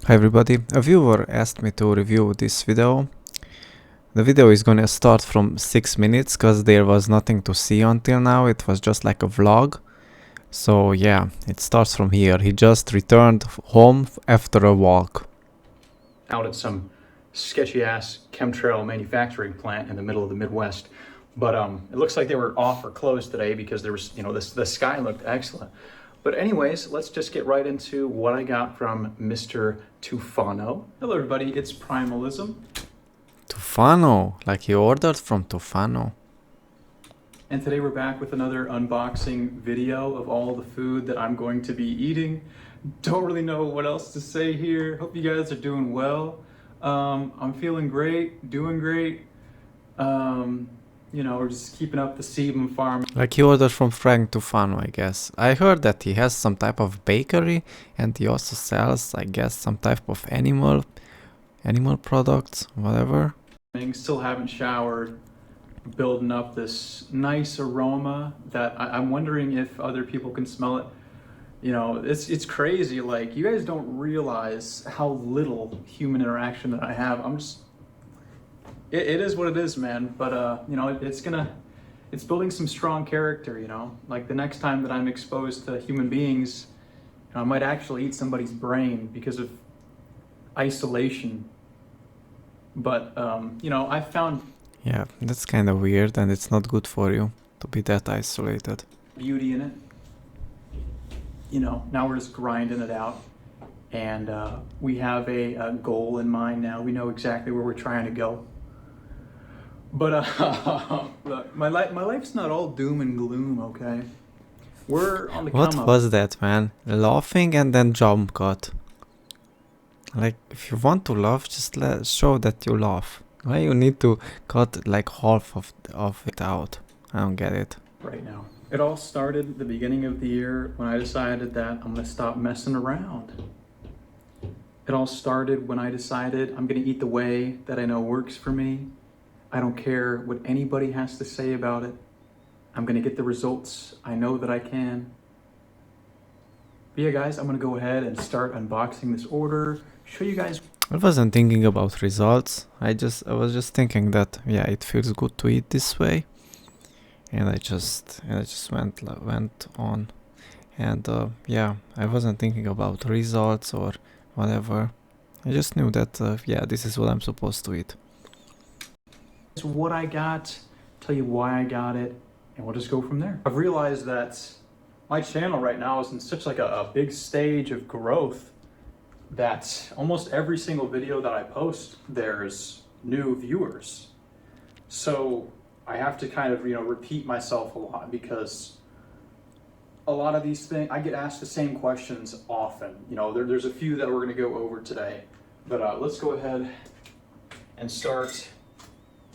Hi everybody, a viewer asked me to review this video. The video is gonna start from 6 minutes because there was nothing to see until now, it was just like a vlog. So yeah, it starts from here. He just returned home after a walk. Out at some sketchy ass chemtrail manufacturing plant in the middle of the Midwest. But it looks like they were off or closed today because there was, the sky looked excellent. But anyways, let's just get right into what I got from Mr. Tufano. Hello everybody, it's Primalism. Tufano, like he ordered from Tufano. And today we're back with another unboxing video of all the food that I'm going to be eating. Don't really know what else to say here. Hope you guys are doing well. I'm feeling great, doing great. We're just keeping up the sebum farm. Like he ordered from Frank Tufano, I guess. I heard that he has some type of bakery and he also sells, I guess, some type of animal products, whatever. Still haven't showered, building up this nice aroma that I'm wondering if other people can smell it. It's crazy. Like, you guys don't realize how little human interaction that I have. It is what it is, man. But it's building some strong character. Like the next time that I'm exposed to human beings, I might actually eat somebody's brain because of isolation. But I found, yeah, that's kind of weird, and it's not good for you to be that isolated. Beauty in it. Now we're just grinding it out, and we have a goal in mind now. We know exactly where we're trying to go. But look, my life's not all doom and gloom, okay? We're on the come up. What was that, man? Laughing and then jump cut. Like, if you want to laugh, just show that you laugh. Why you need to cut like half of it out? I don't get it. Right now. It all started at the beginning of the year when I decided that I'm gonna stop messing around. It all started when I decided I'm gonna eat the way that I know works for me. I don't care what anybody has to say about it. I'm gonna get the results. I know that I can. But yeah, guys, I'm gonna go ahead and start unboxing this order. Show you guys. I wasn't thinking about results. I was just thinking that yeah, it feels good to eat this way, and I just went on, and yeah, I wasn't thinking about results or whatever. I just knew that yeah, this is what I'm supposed to eat. What I got, tell you why I got it, and we'll just go from there. I've realized that my channel right now is in such like a big stage of growth that almost every single video that I post, there's new viewers. So I have to kind of, repeat myself a lot because a lot of these things, I get asked the same questions often. There's a few that we're gonna go over today, but let's go ahead and start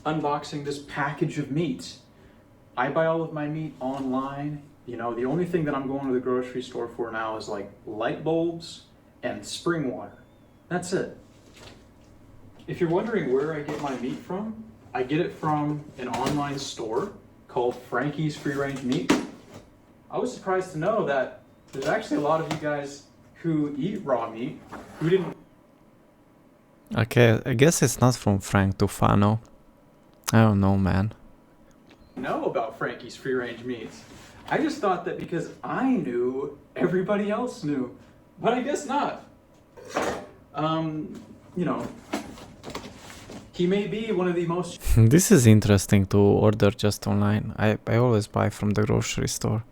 unboxing this package of meat. I buy all of my meat online. The only thing that I'm going to the grocery store for now is like light bulbs and spring water. That's it. If you're wondering where I get my meat from, I get it from an online store called Frankie's Free Range Meat. I was surprised to know that there's actually a lot of you guys who eat raw meat who didn't. Okay, I guess it's not from Frank Tufano. I don't know, man. Know about Frankie's Free Range Meats. I just thought that because I knew, everybody else knew. But I guess not. He may be one of the most... This is interesting to order just online. I always buy from the grocery store,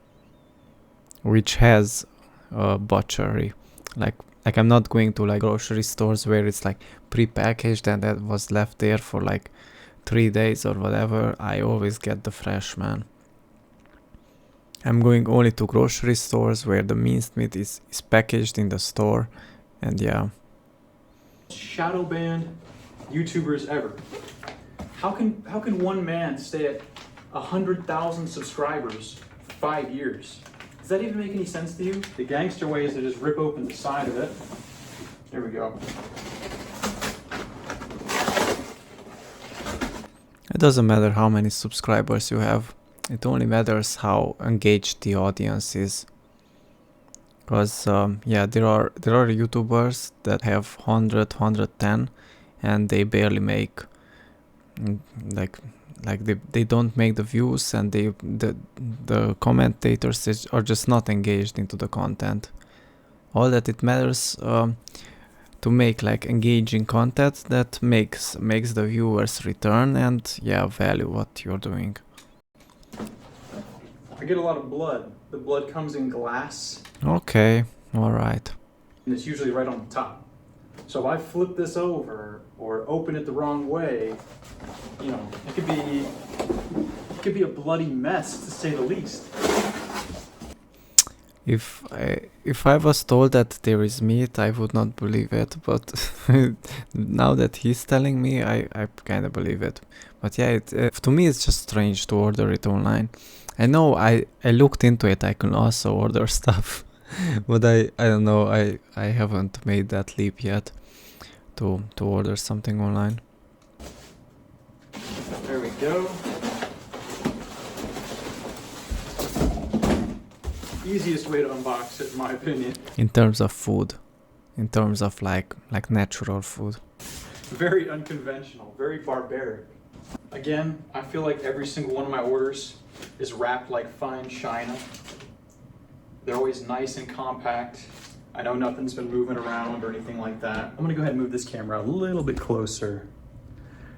which has a butchery. Like I'm not going to like grocery stores where it's like pre-packaged and that was left there for like 3 days or whatever. I always get the fresh, man. I'm going only to grocery stores where the minced meat is packaged in the store, and yeah. Shadow banned YouTubers ever. How can one man stay at 100,000 subscribers for 5 years? Does that even make any sense to you? The gangster way is to just rip open the side of it. There we go. It doesn't matter how many subscribers you have. It only matters how engaged the audience is. Cause yeah, there are YouTubers that have 110, and they barely make mm, like they don't make the views, and the commentators are just not engaged into the content. All that it matters to make like engaging content that makes the viewers return and yeah, value what you're doing. I get a lot of blood. The blood comes in glass, Okay, all right. and it's usually right on the top. So if I flip this over or open it the wrong way, you know, it could be a bloody mess to say the least. If I was told that there is meat, I would not believe it. But now that he's telling me, I kind of believe it. But yeah, to me it's just strange to order it online. I know I looked into it. I can also order stuff, but I don't know. I haven't made that leap yet to order something online. There we go. Easiest way to unbox it, in my opinion. In terms of food, in terms of like natural food. Very unconventional, very barbaric. Again, I feel like every single one of my orders is wrapped like fine china. They're always nice and compact. I know nothing's been moving around or anything like that. I'm gonna go ahead and move this camera a little bit closer.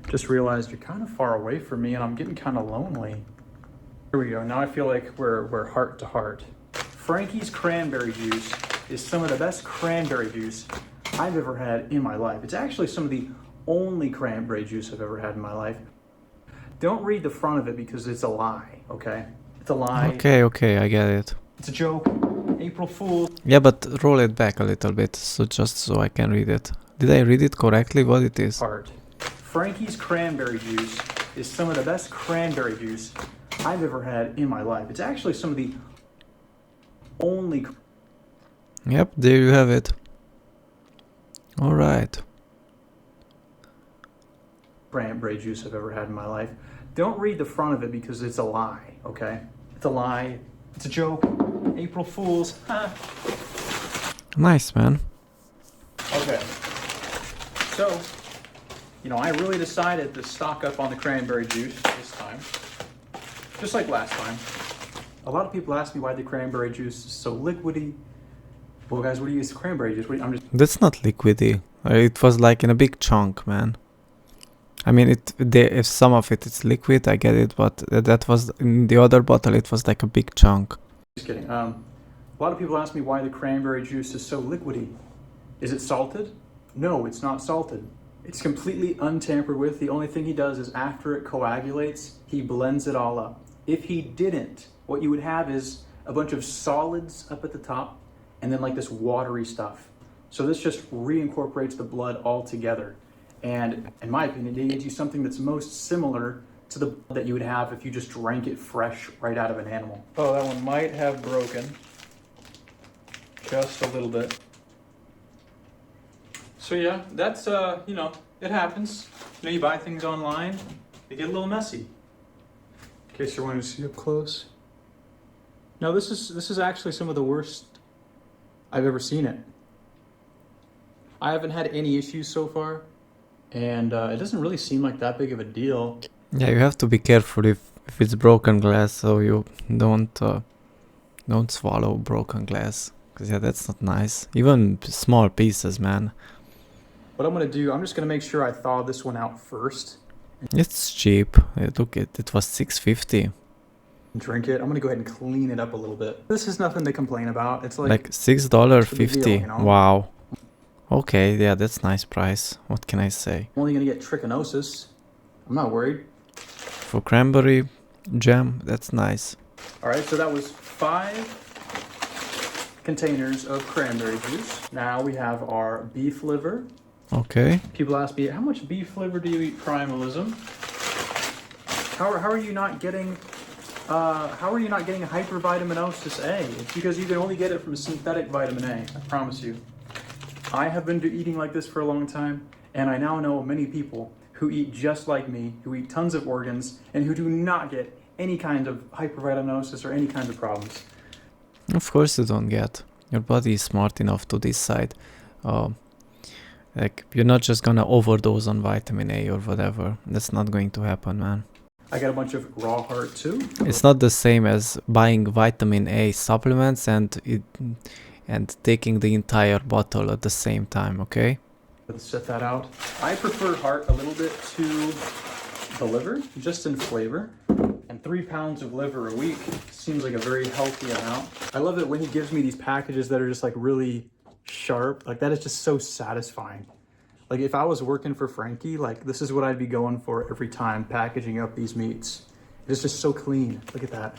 Just realized you're kind of far away from me and I'm getting kind of lonely. Here we go, now I feel like we're heart to heart. Frankie's cranberry juice is some of the best cranberry juice I've ever had in my life. It's actually some of the only cranberry juice I've ever had in my life. Don't read the front of it because it's a lie, okay? It's a lie. Okay, I get it. It's a joke. April Fool. Yeah, but roll it back a little bit, so just so I can read it. Did I read it correctly? What it is? Heart. Frankie's cranberry juice is some of the best cranberry juice I've ever had in my life. It's actually some of the only. Yep, there you have it. All right. Cranberry juice I've ever had in my life. Don't read the front of it because it's a lie, okay? It's a lie. It's a joke. April Fools. Nice, man. Okay. So, you know, I really decided to stock up on the cranberry juice this time. Just like last time. A lot of people ask me why the cranberry juice is so liquidy. Well, guys, what do you use cranberry juice? That's not liquidy. It was like in a big chunk, man. I mean, if some of it is liquid, I get it, but that was in the other bottle. It was like a big chunk. Just kidding. A lot of people ask me why the cranberry juice is so liquidy. Is it salted? No, it's not salted. It's completely untampered with. The only thing he does is after it coagulates, he blends it all up. If he didn't, what you would have is a bunch of solids up at the top and then like this watery stuff. So this just reincorporates the blood all together. And in my opinion, it gives you something that's most similar to the blood that you would have if you just drank it fresh right out of an animal. Oh, that one might have broken. Just a little bit. So yeah, that's, you know, it happens. You know, you buy things online, they get a little messy. In case you're wanting to see up close. Now this is actually some of the worst I've ever seen it. I haven't had any issues so far, and it doesn't really seem like that big of a deal. Yeah, you have to be careful if it's broken glass, so you don't swallow broken glass. Cause yeah, that's not nice. Even small pieces, man. What I'm gonna do, I'm just gonna make sure I thaw this one out first. It's cheap. Look, it was $6.50. Drink it. I'm gonna go ahead and clean it up a little bit. This is nothing to complain about. It's like $6.50. You know? Wow. Okay, yeah, that's nice price. What can I say? I'm only gonna get trichinosis. I'm not worried. For cranberry jam, that's nice. All right, so that was 5 containers of cranberry juice. Now we have our beef liver. Okay. People ask me, how much beef liver do you eat, Primalism? How are you not getting hypervitaminosis A? It's because you can only get it from synthetic vitamin A, I promise you. I have been eating like this for a long time, and I now know many people who eat just like me, who eat tons of organs, and who do not get any kind of hypervitaminosis or any kind of problems. Of course you don't get. Your body is smart enough to decide. Uh, like you're not just gonna overdose on vitamin A or whatever. That's not going to happen, man. I got a bunch of raw heart too. It's not the same as buying vitamin A supplements and taking the entire bottle at the same time, okay? Let's set that out. I prefer heart a little bit to the liver, just in flavor. And 3 pounds of liver a week seems like a very healthy amount. I love it when he gives me these packages that are just like really sharp. Like that is just so satisfying. Like if I was working for Frankie, like this is what I'd be going for every time, packaging up these meats. It's just so clean. Look at that.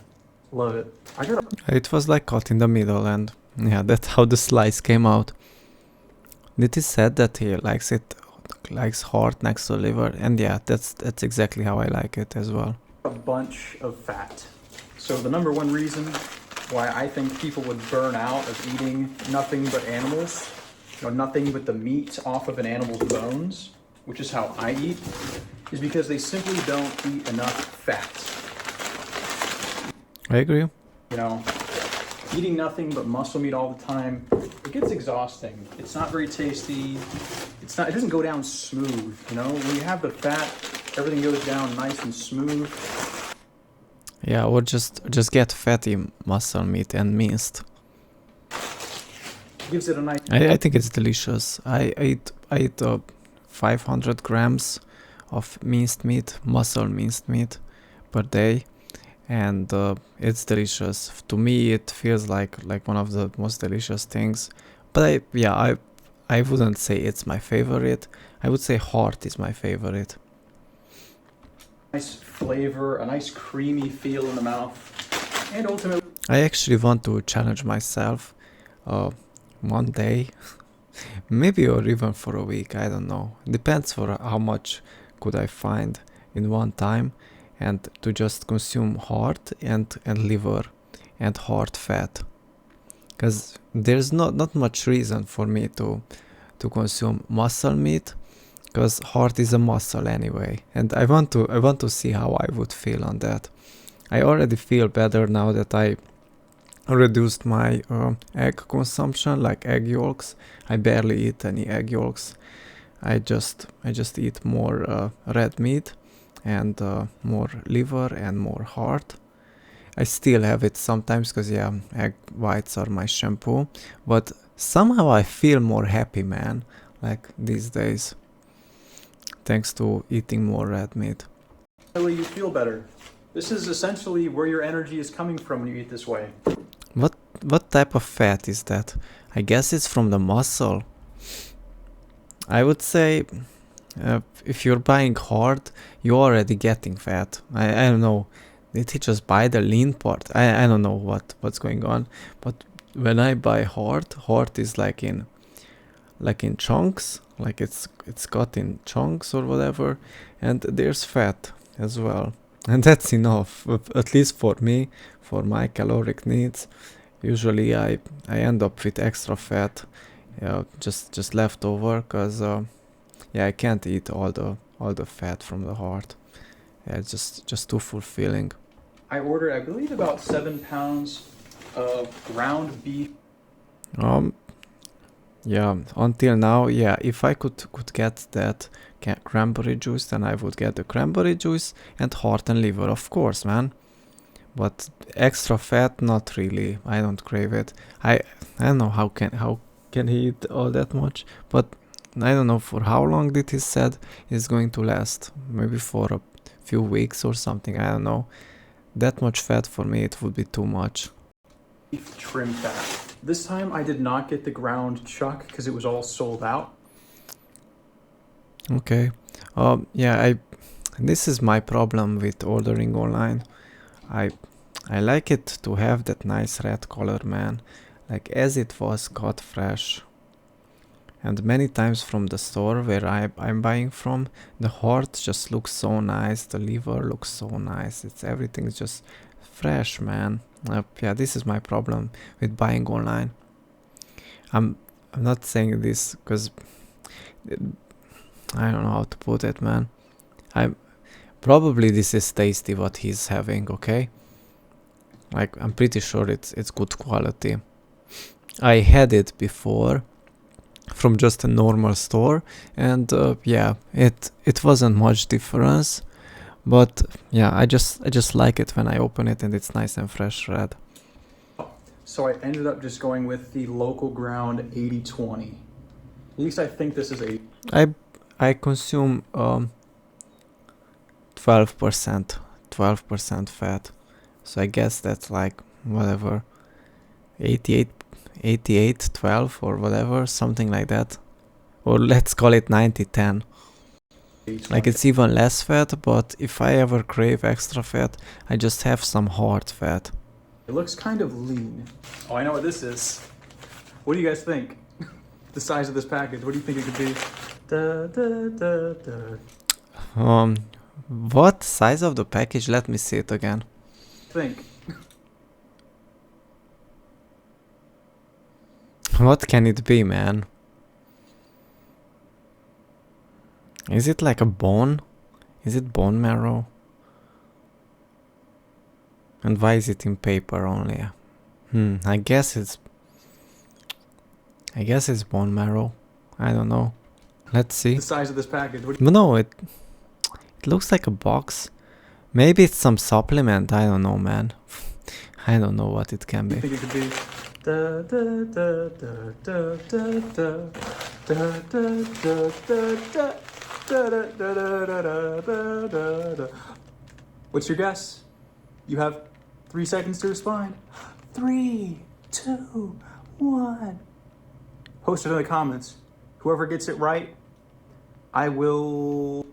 Love it. It was like cut in the middle, and yeah, that's how the slice came out. It is said that he likes heart next to liver, and yeah, that's exactly how I like it as well. A bunch of fat. So the number one reason why I think people would burn out of eating nothing but animals, nothing but the meat off of an animal's bones, which is how I eat, is because they simply don't eat enough fat. I agree. Eating nothing but muscle meat all the time, it gets exhausting. It's not very tasty. It doesn't go down smooth, When you have the fat, everything goes down nice and smooth. Yeah, or just get fatty muscle meat and minced. Gives it a nice. I think it's delicious. I eat 500 grams of minced meat, muscle minced meat, per day, and it's delicious. To me, it feels like one of the most delicious things. But I wouldn't say it's my favorite. I would say heart is my favorite. Nice flavor, a nice creamy feel in the mouth, and ultimately I actually want to challenge myself one day, maybe, or even for a week, I don't know. Depends for how much could I find in one time, and to just consume heart and liver and heart fat. Because there's not much reason for me to consume muscle meat, because heart is a muscle anyway, and I want to see how I would feel on that. I already feel better now that I reduced my egg consumption, like egg yolks. I barely eat any egg yolks. I just eat more red meat and more liver and more heart. I still have it sometimes because egg whites are my shampoo, but somehow I feel more happy, man, like these days, thanks to eating more red meat. you feel better. This is essentially where your energy is coming from when you eat this way. What type of fat is that? I guess it's from the muscle. I would say if you're buying heart, you're already getting fat. I don't know. Did he just buy the lean part? I don't know what's going on. But when I buy heart is like in chunks, like it's cut in chunks or whatever, and there's fat as well. And that's enough, at least for me, for my caloric needs. Usually I end up with extra fat, just left over, cause I can't eat all the fat from the heart. Yeah, it's just too fulfilling. I ordered, I believe, about 7 pounds of ground beef. Yeah, until now, if I could get that cranberry juice, then I would get the cranberry juice and heart and liver, of course, man. But extra fat, not really. I don't crave it. I don't know how can he eat all that much, but I don't know for how long did he said it's going to last. Maybe for a few weeks or something. I don't know. That much fat for me, it would be too much. Beef trim fat. This time I did not get the ground chuck because it was all sold out. Okay. This is my problem with ordering online. I like it to have that nice red color, man, like as it was cut fresh. And many times from the store where I'm buying from, the heart just looks so nice, the liver looks so nice, everything's just fresh, man. This is my problem with buying online. I'm not saying this because I don't know how to put it, man. Probably this is tasty what he's having, okay? Like, I'm pretty sure it's good quality. I had it before from just a normal store, and yeah, it wasn't much difference, but yeah, I just like it when I open it and it's nice and fresh red. So I ended up just going with the local ground 80/20. At least I think this is 80. I consume 12% fat, so I guess that's like whatever 88 12 or whatever, something like that, or let's call it 90/10. Like it's even less fat, but if I ever crave extra fat, I just have some hard fat. It looks kind of lean. Oh, I know what this is. What do you guys think? The size of this package, what do you think it could be? What size of the package? Let me see it again. Think. What can it be, man? Is it like a bone? Is it bone marrow? And why is it in paper only? I guess it's bone marrow. I don't know. Let's see. The size of this package. No, it looks like a box. Maybe it's some supplement. I don't know, man. I don't know what it can be. I think it could be. What's your guess? You have 3 seconds to respond. 3, 2, 1. Post it in the comments. Whoever gets it right, I will...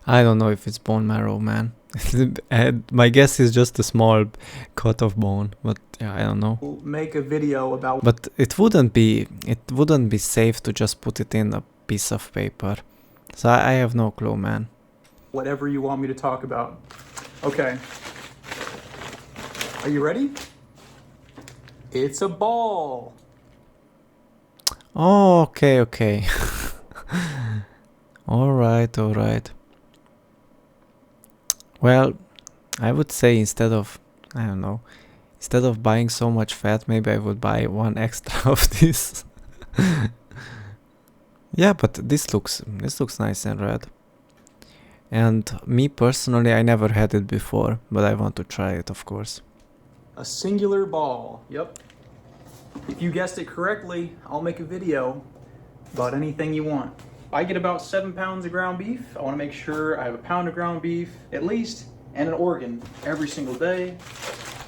I don't know if it's bone marrow, man. My guess is just a small cut of bone, but yeah, I don't know. We'll make a video about... But it wouldn't be safe to just put it in a piece of paper. So I have no clue, man. Whatever you want me to talk about. Okay. Are you ready? It's a ball. Oh, okay. All right. Well, I would say instead of buying so much fat, maybe I would buy one extra of this. Yeah, but this looks nice and red. And me personally, I never had it before, but I want to try it, of course. A singular ball. Yep. If you guessed it correctly, I'll make a video about anything you want. I get about 7 pounds of ground beef. I want to make sure I have a pound of ground beef, at least, and an organ every single day.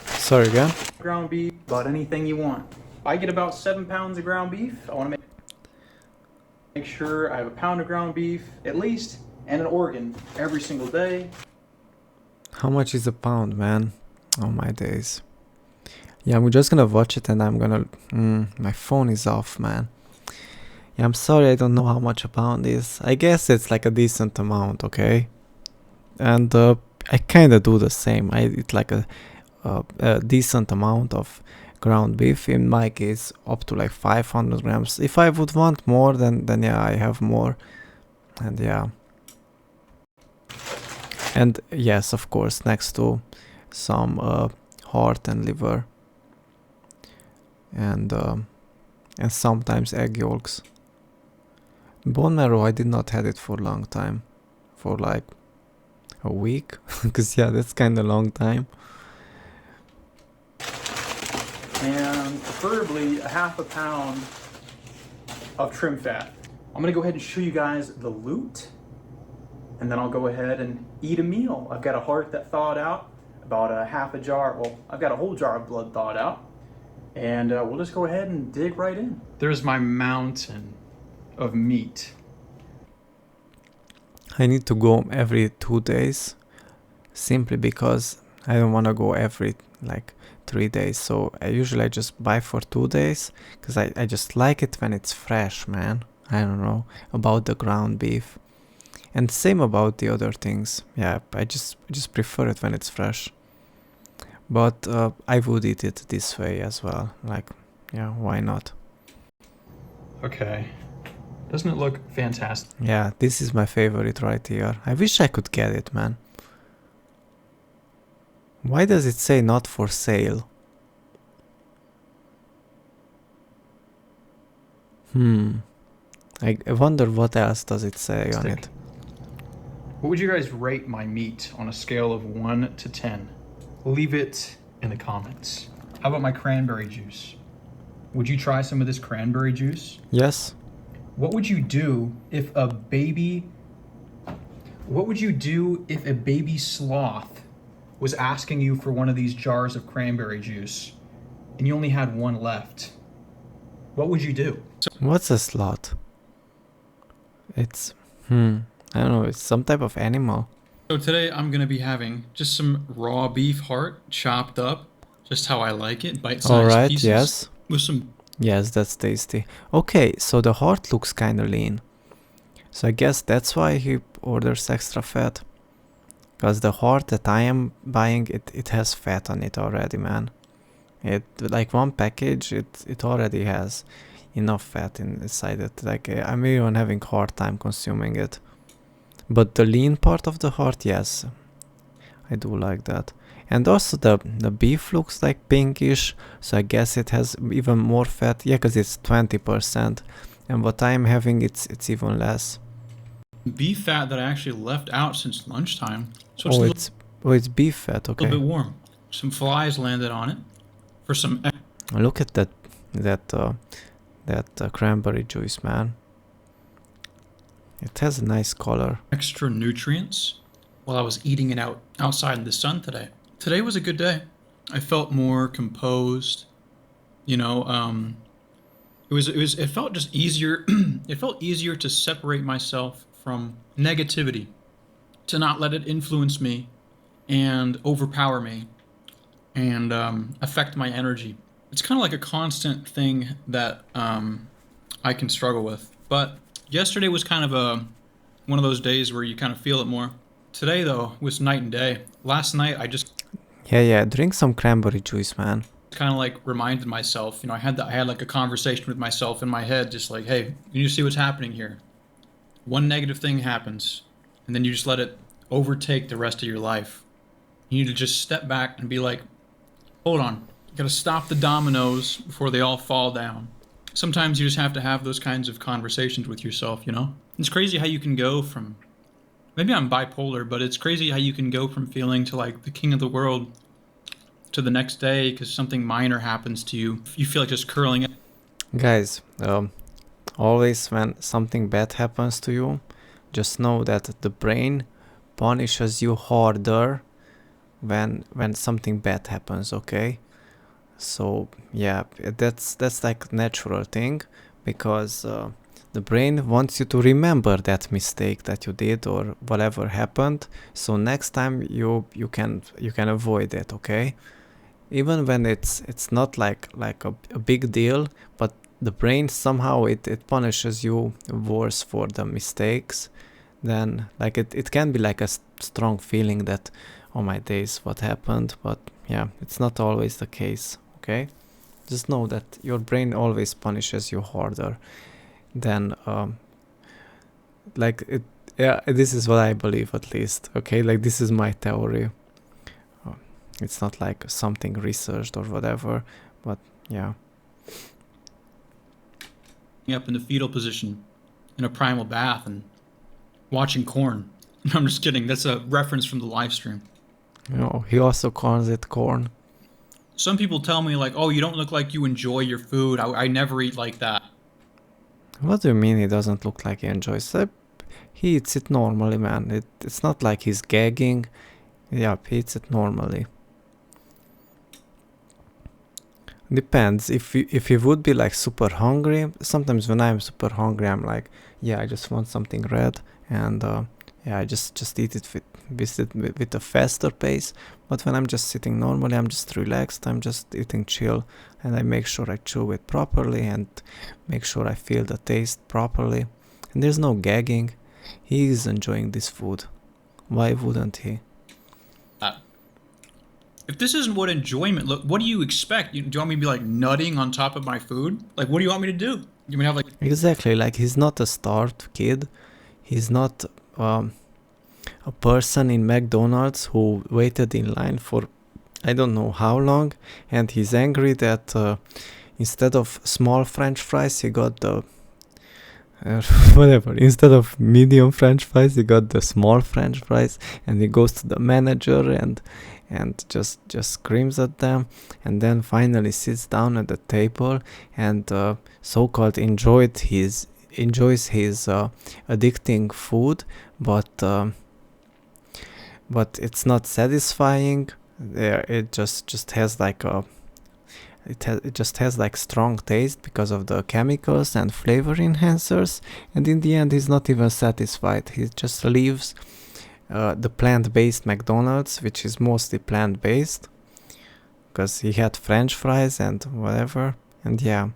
Sorry, again? Ground beef, about anything you want. I get about 7 pounds of ground beef. I want to make sure I have a pound of ground beef, at least, and an organ every single day. How much is a pound, man? Oh my days. Yeah, I'm just gonna watch it and I'm gonna... my phone is off, man. Yeah, I'm sorry, I don't know how much a pound is. I guess it's like a decent amount, okay? And I kinda do the same. I eat like a decent amount of ground beef. In my case, up to like 500 grams. If I would want more, then yeah, I have more. And yeah. And yes, of course, next to some heart and liver. And sometimes egg yolks. Bone marrow, I did not have it for a long time. For like a week. Because yeah, that's kind of long time. And preferably a half a pound of trim fat. I'm gonna go ahead and show you guys the loot. And then I'll go ahead and eat a meal. I've got a heart that thawed out. About a half a jar, well, I've got a whole jar of blood thawed out. And we'll just go ahead and dig right in. There's my mountain of meat. I need to go every 2 days. Simply because I don't want to go every like 3 days. So I usually just buy for 2 days. Because I just like it when it's fresh, man. I don't know about the ground beef. And same about the other things. Yeah, I just prefer it when it's fresh. But I would eat it this way as well. Like, yeah, why not? Okay. Doesn't it look fantastic? Yeah, this is my favorite right here. I wish I could get it, man. Why does it say not for sale? I wonder what else does it say on Stick. it. What would you guys rate my meat on a scale of 1 to 10? Leave it in the comments. How about my cranberry juice? Would you try some of this cranberry juice? Yes? What would you do if a baby sloth was asking you for one of these jars of cranberry juice and you only had one left? What would you do? What's a sloth? It's, I don't know, it's some type of animal. So today I'm gonna be having just some raw beef heart chopped up, just how I like it, bite-sized Alright, pieces. yes. With some. Yes, that's tasty. Okay, so the heart looks kinda lean. So I guess that's why he orders extra fat. Because the heart that I am buying, it has fat on it already, man. It, like one package, it already has enough fat inside it. Like I'm even having hard time consuming it. But the lean part of the heart, yes, I do like that. And also the beef looks like pinkish, so I guess it has even more fat. Yeah, because it's 20%, and what I'm having, it's even less. Beef fat that I actually left out since lunchtime, so it's beef fat. a Okay. little bit warm. Some flies landed on it for some Look at that cranberry juice, man. It has a nice color. extra nutrients while I was eating it outside in the sun today. Today was a good day. I felt more composed. You know, it felt just easier. It felt easier to separate myself from negativity, to not let it influence me and overpower me and affect my energy. It's kind of like a constant thing that I can struggle with. But yesterday was kind of one of those days where you kind of feel it more. Today, though, was night and day. Last night, I just Yeah, drink some cranberry juice, man. kind of like reminded myself. You know, I had like a conversation with myself in my head, just like, hey, you need to see what's happening here. One negative thing happens, and then you just let it overtake the rest of your life. You need to just step back and be like, hold on, you gotta stop the dominoes before they all fall down. Sometimes you just have to have those kinds of conversations with yourself, you know? It's crazy how you can go from, maybe I'm bipolar, but it's crazy how you can go from feeling to like the king of the world to the next day because something minor happens to you. You feel like just curling up. Guys, always when something bad happens to you, just know that the brain punishes you harder when something bad happens, okay? So yeah, that's like natural thing, because the brain wants you to remember that mistake that you did or whatever happened, so next time you can avoid it, okay? Even when it's not like a big deal, but the brain somehow it punishes you worse for the mistakes. Then like it can be like a strong feeling that, oh my days, what happened? But yeah, it's not always the case, okay? Just know that your brain always punishes you harder than like it. Yeah, this is what I believe, at least, okay? Like this is my theory. It's not like something researched or whatever, but yeah. Up in the fetal position in a primal bath and watching corn. I'm just kidding. That's a reference from the live stream. You know, he also calls it corn. Some people tell me like, oh, you don't look like you enjoy your food. I never eat like that. What do you mean he doesn't look like he enjoys it? He eats it normally, man. It's not like he's gagging. Yeah, he eats it normally. Depends. If he would be like super hungry, sometimes when I'm super hungry, I'm like, yeah, I just want something red, and yeah, I just eat it with a faster pace. But when I'm just sitting normally, I'm just relaxed, I'm just eating chill, and I make sure I chew it properly and make sure I feel the taste properly. And there's no gagging. He is enjoying this food. Why wouldn't he? If this isn't what enjoyment look, what do you expect? Do you want me to be like nutting on top of my food? Like, what do you want me to do? You want me to have like Exactly, like he's not a starved kid. He's not a person in McDonald's who waited in line for I don't know how long, and he's angry that instead of small French fries he got the whatever. Instead of medium French fries, he got the small French fries, and he goes to the manager and just screams at them, and then finally sits down at the table and so-called enjoys his addicting food, but it's not satisfying. It just has like a it just has like strong taste because of the chemicals and flavor enhancers, and in the end he's not even satisfied. He just leaves the plant-based McDonald's, which is mostly plant-based, because he had French fries and whatever, and yeah,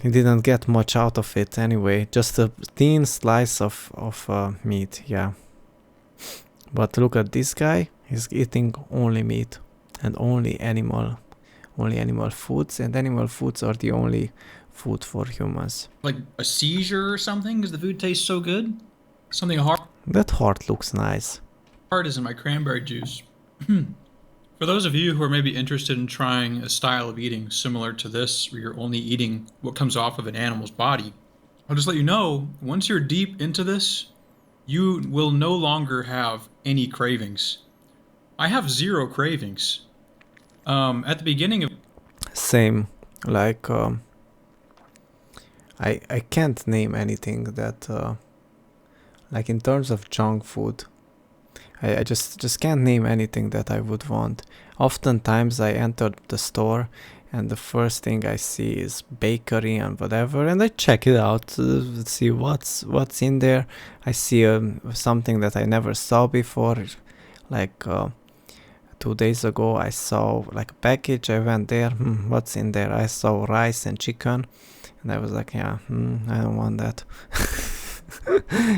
he didn't get much out of it anyway. Just a thin slice of meat, yeah. But look at this guy. He's eating only meat and only animal foods, and animal foods are the only food for humans. Like a seizure or something because the food tastes so good. Something hard That heart looks nice. is in my cranberry juice. For those of you who are maybe interested in trying a style of eating similar to this, where you're only eating what comes off of an animal's body, I'll just let you know, once you're deep into this, you will no longer have any cravings. I have zero cravings. At the beginning of Same, like I can't name anything that like in terms of junk food. I just can't name anything that I would want. Oftentimes I enter the store and the first thing I see is bakery and whatever, and I check it out to see what's in there. I see something that I never saw before, like 2 days ago I saw like a package. I went there, what's in there? I saw rice and chicken, and I was like, yeah, I don't want that.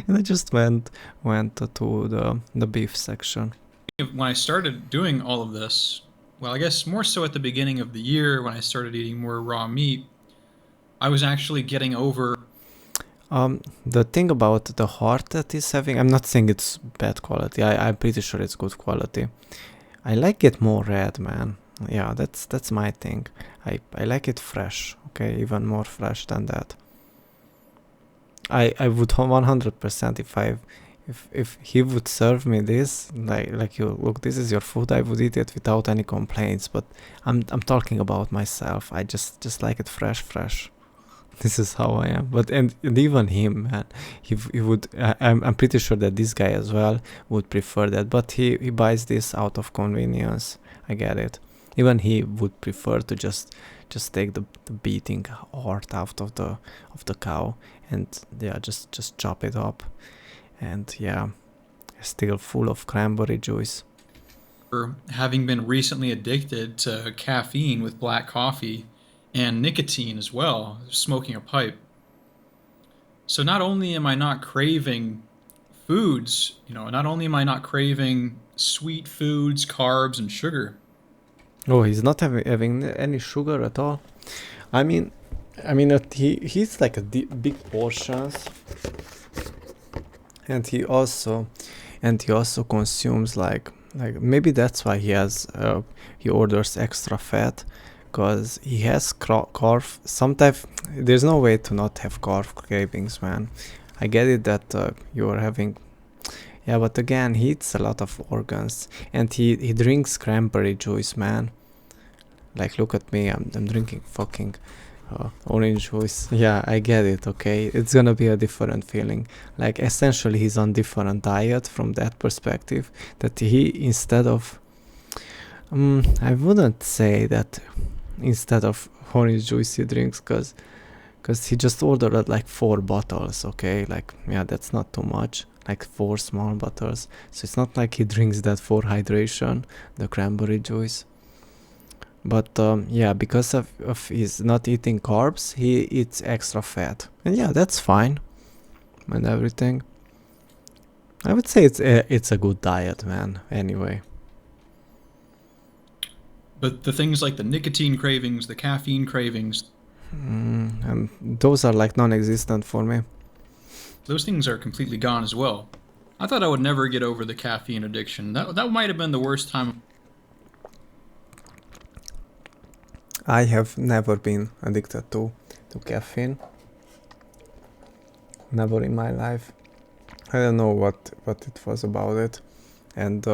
And I just went to the beef section. when I started doing all of this, well, I guess more so at the beginning of the year when I started eating more raw meat, I was actually getting over. The thing about the heart that he's having, I'm not saying it's bad quality. I'm pretty sure it's good quality. I like it more red, man. Yeah, that's my thing. I like it fresh. Okay, even more fresh than that. I would 100% if he would serve me this, like you look, this is your food, I would eat it without any complaints. But I'm talking about myself. I just like it fresh. This is how I am. But and even him, man, he would. I'm pretty sure that this guy as well would prefer that. But he buys this out of convenience. I get it. Even he would prefer to just take the beating heart out of the cow, and yeah, just chop it up, and yeah, still full of cranberry juice. Having been recently addicted to caffeine with black coffee and nicotine as well, smoking a pipe. So not only am I not craving foods, not only am I not craving sweet foods, carbs, and sugar. Oh, he's not having any sugar at all. I mean, he's like a big portions, and he also consumes like maybe that's why he orders extra fat, because he has carb. Sometimes there's no way to not have carb cravings, man. I get it that you are having. Yeah, but again, he eats a lot of organs, and he drinks cranberry juice, man. Like, look at me, I'm drinking fucking orange juice. Yeah, I get it, okay? It's gonna be a different feeling. Like, essentially, he's on different diet from that perspective. That he, instead of... I wouldn't say that instead of orange juice he drinks, because he just ordered like 4 bottles, okay? Like, yeah, that's not too much. Like 4 small bottles. So it's not like he drinks that for hydration, the cranberry juice. But yeah, because of he's not eating carbs, he eats extra fat. And yeah, that's fine. And everything. I would say it's a good diet, man, anyway. But the things like the nicotine cravings, the caffeine cravings, and those are like non-existent for me. those things are completely gone as well. I thought I would never get over the caffeine addiction. That might have been the worst time. I have never been addicted to caffeine. Never in my life. I don't know what it was about it, and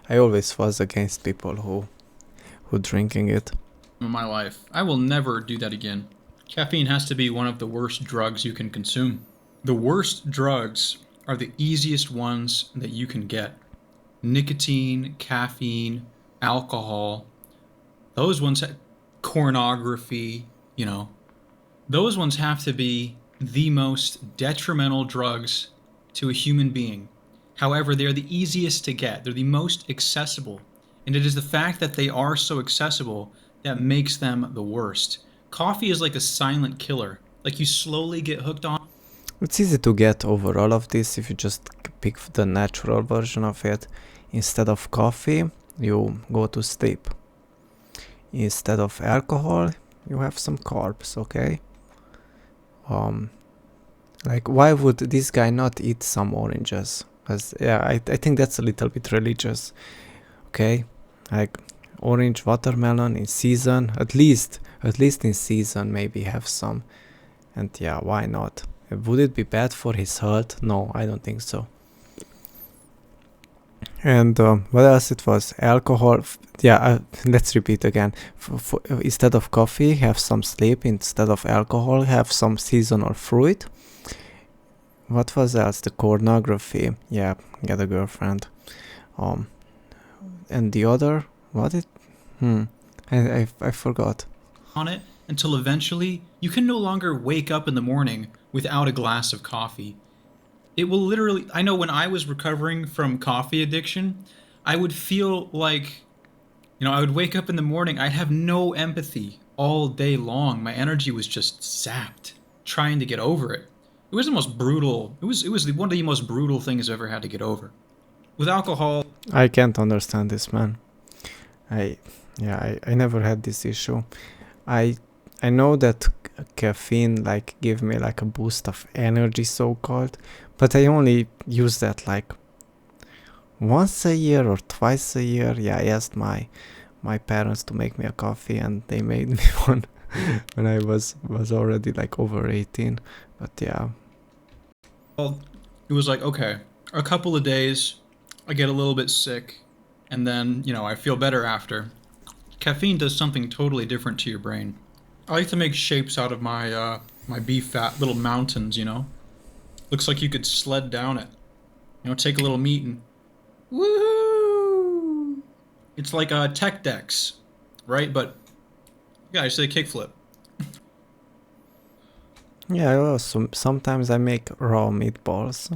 I always was against people who drinking it. In my life, I will never do that again. Caffeine has to be one of the worst drugs you can consume. The worst drugs are the easiest ones that you can get. Nicotine, caffeine, alcohol, those ones, pornography, those ones have to be the most detrimental drugs to a human being. However, they're the easiest to get, they're the most accessible. And it is the fact that they are so accessible that makes them the worst. Coffee is like a silent killer. Like you slowly get hooked on. It's easy to get over all of this if you just pick the natural version of it. Instead of coffee, you go to sleep. Instead of alcohol, you have some carbs, okay? Like, why would this guy not eat some oranges? Because, yeah, I think that's a little bit religious, okay? Like, orange watermelon in season, at least in season, maybe have some. And yeah, why not? Would it be bad for his health? No, I don't think so. And what else it was? Alcohol. Let's repeat again. Instead of coffee, have some sleep. Instead of alcohol, have some seasonal fruit. What was else? The pornography. Yeah, get a girlfriend. And the other, what it? I forgot. On it until eventually you can no longer wake up in the morning without a glass of coffee. It will literally, I know when I was recovering from coffee addiction, I would feel like, I would wake up in the morning, I'd have no empathy all day long. My energy was just sapped trying to get over it. It was the most brutal, it was one of the most brutal things I've ever had to get over. With alcohol, I can't understand this, man. I never had this issue. I know that caffeine like give me like a boost of energy, so called, but I only use that like once a year or twice a year. Yeah, I asked my parents to make me a coffee, and they made me one when I was already like over 18. But yeah, it was like, okay, a couple of days, I get a little bit sick, and then, I feel better after. Caffeine does something totally different to your brain. I like to make shapes out of my my beef fat, little mountains, Looks like you could sled down it. Take a little meat and woohoo! It's like a tech decks, right? But yeah, I say kickflip. yeah. I also sometimes I make raw meatballs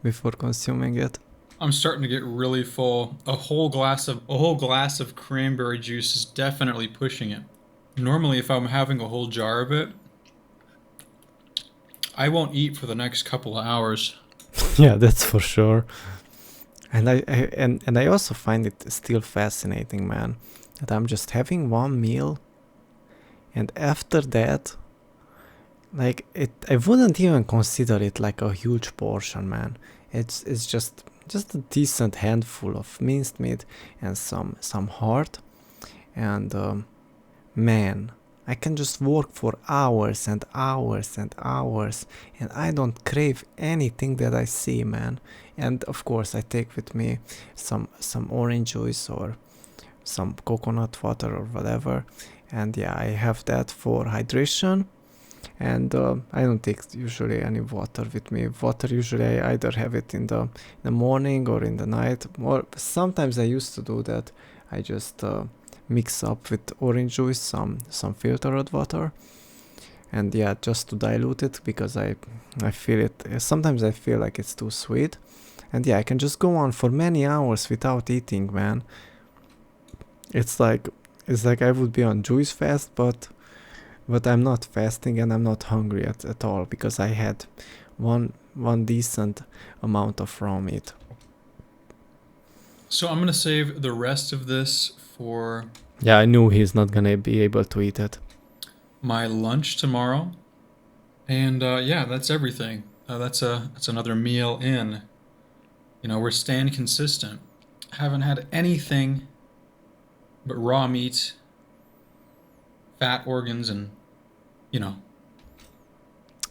before consuming it. I'm starting to get really full. A whole glass of cranberry juice is definitely pushing it. Normally, if I'm having a whole jar of it, I won't eat for the next couple of hours. Yeah, that's for sure. And I also find it still fascinating, man, that I'm just having one meal, and after that, like I wouldn't even consider it like a huge portion, man. It's just a decent handful of minced meat and some heart, and man, I can just work for hours and hours and hours, and I don't crave anything that I see, man. And of course, I take with me some orange juice or some coconut water or whatever. And yeah, I have that for hydration. And I don't take usually any water with me. Water usually I either have it in the morning or in the night. Or sometimes I used to do that. I just mix up with orange juice some filtered water, and yeah, just to dilute it, because I feel it sometimes I feel like it's too sweet. And yeah, I can just go on for many hours without eating, man. It's like I would be on juice fast, but I'm not fasting, and I'm not hungry at all, because I had one decent amount of raw meat. So I'm gonna save the rest of this for Yeah, I knew he's not gonna be able to eat it. my lunch tomorrow. And yeah, that's everything. That's another meal in. We're staying consistent. Haven't had anything but raw meat, fat organs, and you know.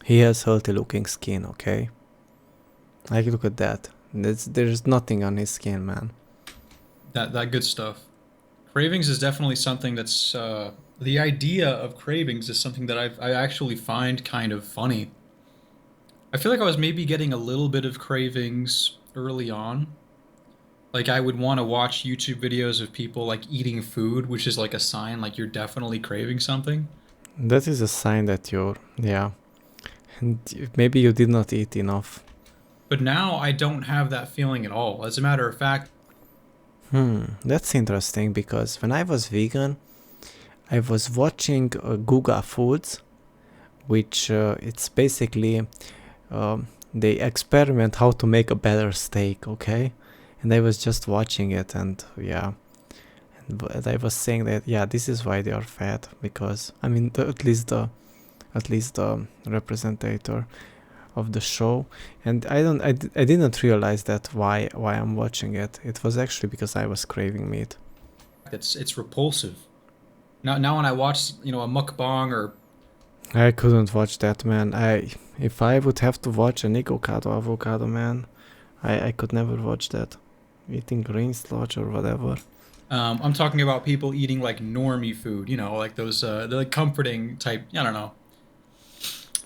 He has healthy looking skin, okay? Like, look at that. There's nothing on his skin, man. That good stuff. Cravings is definitely something that's the idea of cravings is something that I actually find kind of funny. I feel like I was maybe getting a little bit of cravings early on. Like I would want to watch YouTube videos of people like eating food, which is like a sign like you're definitely craving something. That is a sign that you're, yeah. And maybe you did not eat enough. But now I don't have that feeling at all. As a matter of fact, That's interesting because when I was vegan, I was watching Guga Foods, which it's basically they experiment how to make a better steak, okay? And I was just watching it, and yeah, and I was saying that yeah, this is why they are fat because I mean at least the representative of the show, and I didn't realize that why I'm watching it. It was actually because I was craving meat. it's repulsive. Now when I watch, you know, a mukbang or I couldn't watch that, man. If I would have to watch an avocado, man, I could never watch that. Eating green sludge or whatever. I'm talking about people eating like normie food, you know, like those they're like comforting type, I don't know.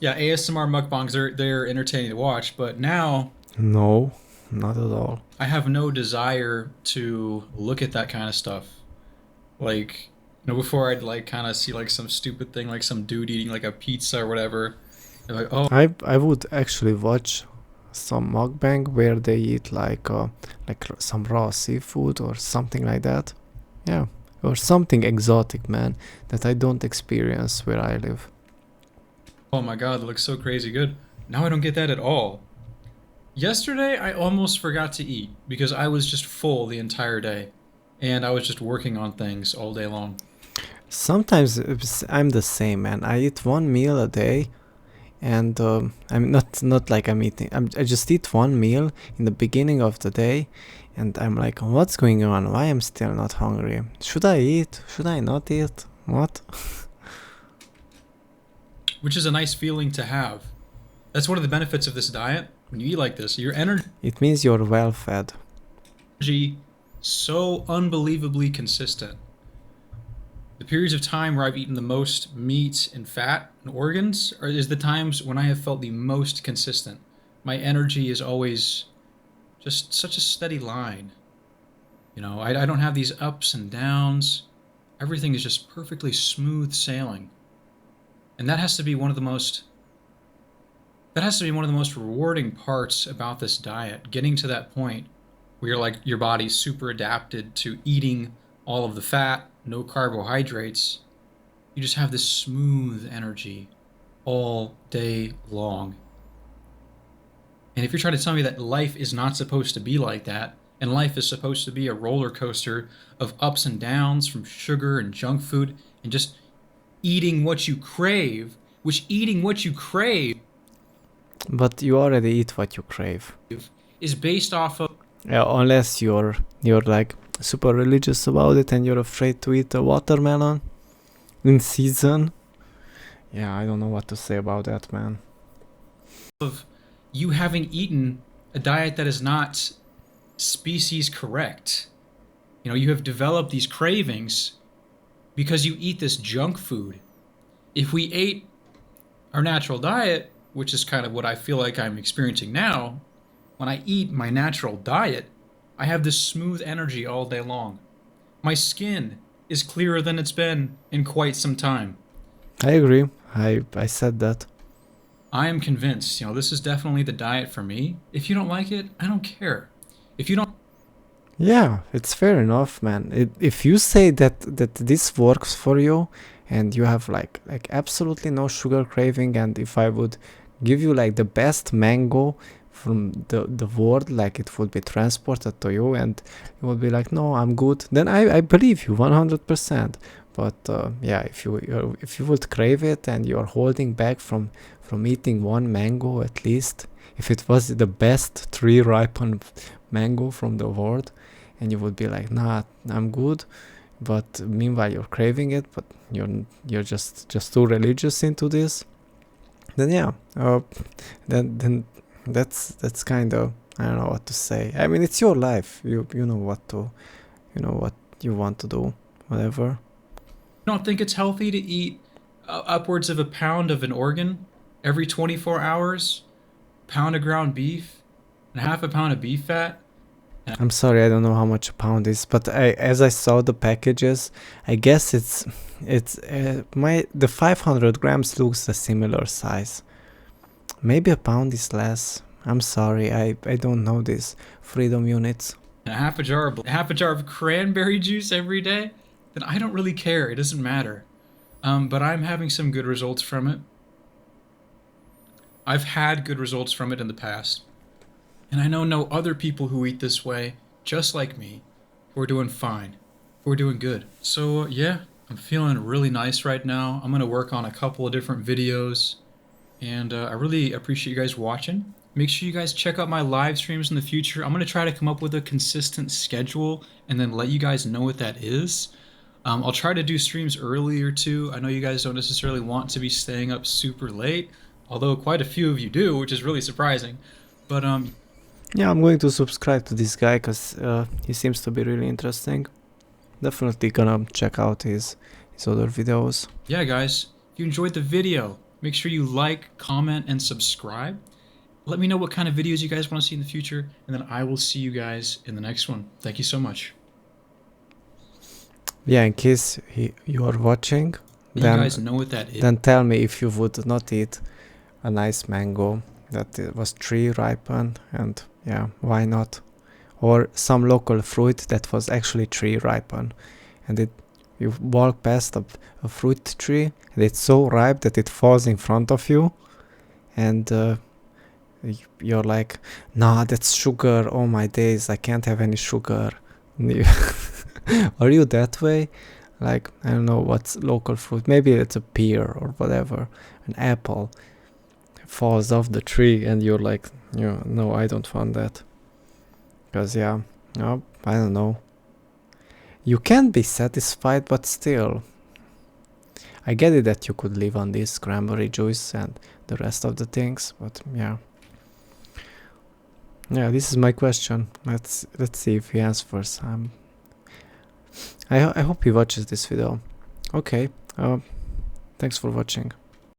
Yeah, ASMR mukbangs they're entertaining to watch, but now No, not at all. I have no desire to look at that kind of stuff. Like, you know, before I'd like kind of see like some stupid thing, like some dude eating like a pizza or whatever. They're like, oh, I would actually watch some mukbang where they eat like some raw seafood or something like that. Yeah, or something exotic, man, that I don't experience where I live. oh my God, it looks so crazy good. Now I don't get that at all. Yesterday, I almost forgot to eat because I was just full the entire day, and I was just working on things all day long. Sometimes I'm the same, man. I eat one meal a day, and I'm not like I'm eating. I just eat one meal in the beginning of the day, and I'm like, what's going on? Why I'm still not hungry? Should I eat? Should I not eat? What? Which is a nice feeling to have. That's one of the benefits of this diet. When you eat like this, your It means you're well fed. energy so unbelievably consistent. The periods of time where I've eaten the most meat and fat and organs is the times when I have felt the most consistent. My energy is always just such a steady line. You know, I don't have these ups and downs. Everything is just perfectly smooth sailing. And that has to be one of the most rewarding parts about this diet, getting to that point where you're like your body's super adapted to eating all of the fat, no carbohydrates. You just have this smooth energy all day long. And if you're trying to tell me that life is not supposed to be like that, and life is supposed to be a roller coaster of ups and downs from sugar and junk food and just eating what you crave, which eating what you crave But you already eat what you crave. is based off of Yeah, unless you're like super religious about it and you're afraid to eat a watermelon in season. Yeah, I don't know what to say about that, man. you having eaten a diet that is not species correct. You know, you have developed these cravings because you eat this junk food. If we ate our natural diet, which is kind of what I feel like I'm experiencing now, when I eat my natural diet, I have this smooth energy all day long. My skin is clearer than it's been in quite some time. I agree. I said that. I am convinced, you know, this is definitely the diet for me. If you don't like it, I don't care. If you don't Yeah, it's fair enough, man. If you say that this works for you and you have like absolutely no sugar craving, and if I would give you like the best mango from the world, like it would be transported to you and you would be like, no, I'm good, then I believe you 100%. But yeah, if you would crave it and you're holding back from eating one mango at least, if it was the best tree ripened mango from the world, and you would be like, nah, I'm good, but meanwhile you're craving it, but you're just too religious into this, then yeah, then that's kind of, I don't know what to say. I mean, it's your life. You know what you want to do, whatever. Don't think it's healthy to eat upwards of a pound of an organ every 24 hours, pound of ground beef, and half a pound of beef fat. I'm sorry, I don't know how much a pound is, but as I saw the packages, I guess it's the 500 grams looks a similar size. Maybe a pound is less. I'm sorry, I don't know this freedom units. And half a jar of cranberry juice every day, then I don't really care. It doesn't matter. But I'm having some good results from it. I've had good results from it in the past. And I know no other people who eat this way, just like me, who are doing fine, who are doing good. So yeah, I'm feeling really nice right now. I'm going to work on a couple of different videos. And I really appreciate you guys watching. Make sure you guys check out my live streams in the future. I'm going to try to come up with a consistent schedule and then let you guys know what that is. I'll try to do streams earlier too. I know you guys don't necessarily want to be staying up super late, although quite a few of you do, which is really surprising. But yeah, I'm going to subscribe to this guy because he seems to be really interesting. Definitely gonna check out his other videos. Yeah, guys, if you enjoyed the video, make sure you like, comment, and subscribe. Let me know what kind of videos you guys want to see in the future, and then I will see you guys in the next one. Thank you so much. Yeah, in case you are watching, You then, guys know what that is. then tell me if you would not eat a nice mango that it was tree ripened, and yeah, why not? Or some local fruit that was actually tree ripened, and you walk past a fruit tree and it's so ripe that it falls in front of you, and you're like, nah, that's sugar. Oh my days, I can't have any sugar. Are you that way? Like, I don't know what's local fruit. Maybe it's a pear or whatever, an apple falls off the tree and you're like, no, I don't want that. Because yeah, no, I don't know. You can be satisfied, but still, I get it that you could live on this cranberry juice and the rest of the things, but yeah, this is my question. Let's see if he answers. I hope he watches this video. Okay, thanks for watching.